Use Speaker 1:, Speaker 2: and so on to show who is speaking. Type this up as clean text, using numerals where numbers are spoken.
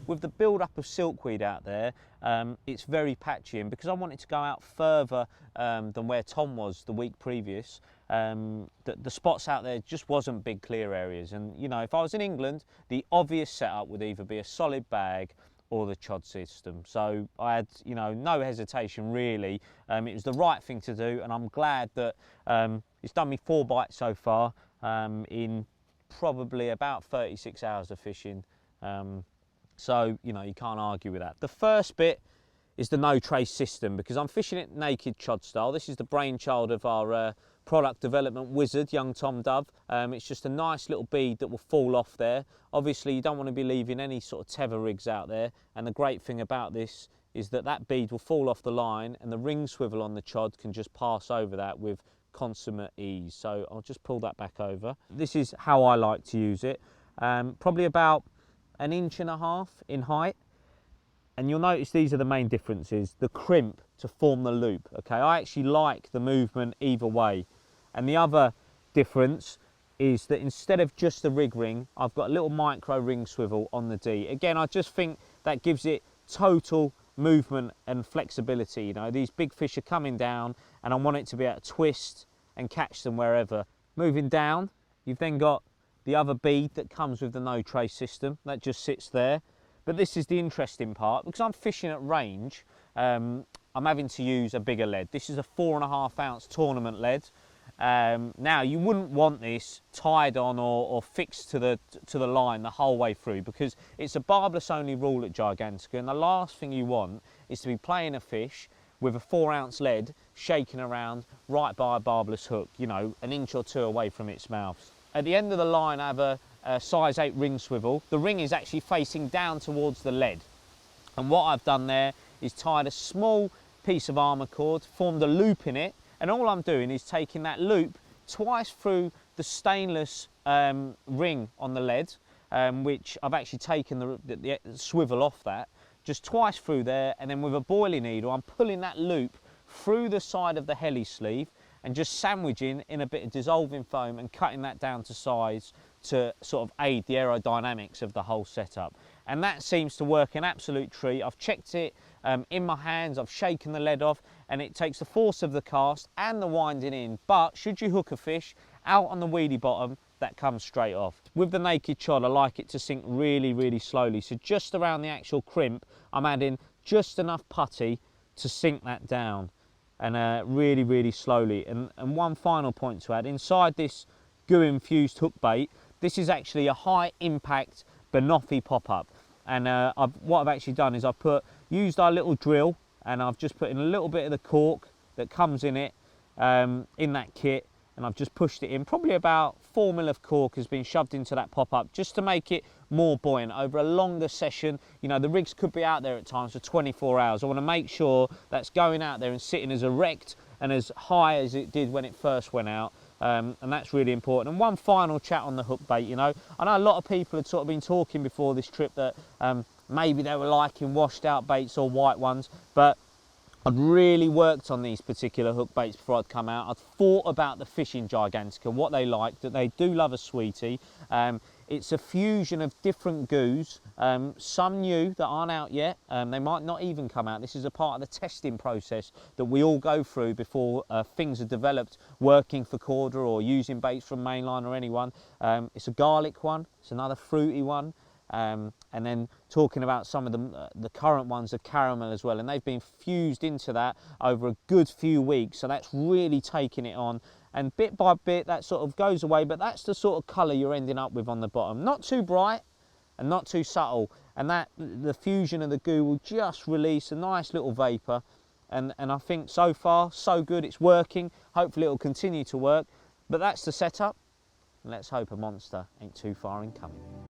Speaker 1: with the build-up of silkweed out there, it's very patchy, and because I wanted to go out further than where Tom was the week previous, the spots out there just wasn't big clear areas. And you know, if I was in England, the obvious setup would either be a solid bag or the chod system. So I had, you know, no hesitation really. It was the right thing to do, and I'm glad that it's done me 4 bites so far in probably about 36 hours of fishing. So, you know, you can't argue with that. The first bit is the no trace system, because I'm fishing it naked chod style. This is the brainchild of our product development wizard, young Tom Dove. It's just a nice little bead that will fall off there. Obviously, you don't want to be leaving any sort of tether rigs out there. And the great thing about this is that that bead will fall off the line, and the ring swivel on the chod can just pass over that with consummate ease. So I'll just pull that back over. This is how I like to use it. Probably about 1.5 inches in height. And you'll notice these are the main differences. The crimp to form the loop, okay? I actually like the movement either way. And the other difference is that instead of just the rig ring, I've got a little micro ring swivel on the D. Again, I just think that gives it total movement and flexibility. You know, these big fish are coming down and I want it to be able to twist and catch them wherever. Moving down, you've then got the other bead that comes with the no trace system. That just sits there. But this is the interesting part, because I'm fishing at range, I'm having to use a bigger lead. This is a 4.5 ounce tournament lead. Now, you wouldn't want this tied on or fixed to the line the whole way through, because it's a barbless only rule at Gigantica, and the last thing you want is to be playing a fish with a 4 ounce lead shaking around right by a barbless hook, you know, 1 inch or 2 away from its mouth. At the end of the line, I have a size 8 ring swivel. The ring is actually facing down towards the lead. And what I've done there is tied a small piece of armour cord, formed a loop in it, and all I'm doing is taking that loop twice through the stainless ring on the lead, which I've actually taken the swivel off that, just twice through there, and then with a boiling needle, I'm pulling that loop through the side of the heli sleeve and just sandwiching in a bit of dissolving foam and cutting that down to size to sort of aid the aerodynamics of the whole setup. And that seems to work an absolute treat. I've checked it in my hands, I've shaken the lead off, and it takes the force of the cast and the winding in. But should you hook a fish out on the weedy bottom, that comes straight off. With the naked chod, I like it to sink really, really slowly. So just around the actual crimp, I'm adding just enough putty to sink that down, and really, really slowly. And one final point to add, inside this goo-infused hook bait, this is actually a high impact banoffee pop-up. And what I've actually done is I've used our little drill, and I've just put in a little bit of the cork that comes in it, in that kit, and I've just pushed it in. Probably about 4 mil of cork has been shoved into that pop-up just to make it more buoyant over a longer session. You know, the rigs could be out there at times for 24 hours. I want to make sure that's going out there and sitting as erect and as high as it did when it first went out. And that's really important. And one final chat on the hook bait, you know. I know a lot of people had sort of been talking before this trip that maybe they were liking washed out baits or white ones, but I'd really worked on these particular hook baits before I'd come out. I'd thought about the fish in Gigantica, what they like, that they do love a sweetie. It's a fusion of different goos, some new that aren't out yet. They might not even come out. This is a part of the testing process that we all go through before things are developed, working for Korda or using baits from Mainline or anyone. It's a garlic one, it's another fruity one. And then talking about some of the current ones are caramel as well, and they've been fused into that over a good few weeks, so that's really taking it on, and bit by bit that sort of goes away, but that's the sort of colour you're ending up with on the bottom. Not too bright and not too subtle, and that the fusion of the goo will just release a nice little vapour, and I think so far so good. It's working. Hopefully it'll continue to work, but that's the setup. Let's hope a monster ain't too far in coming.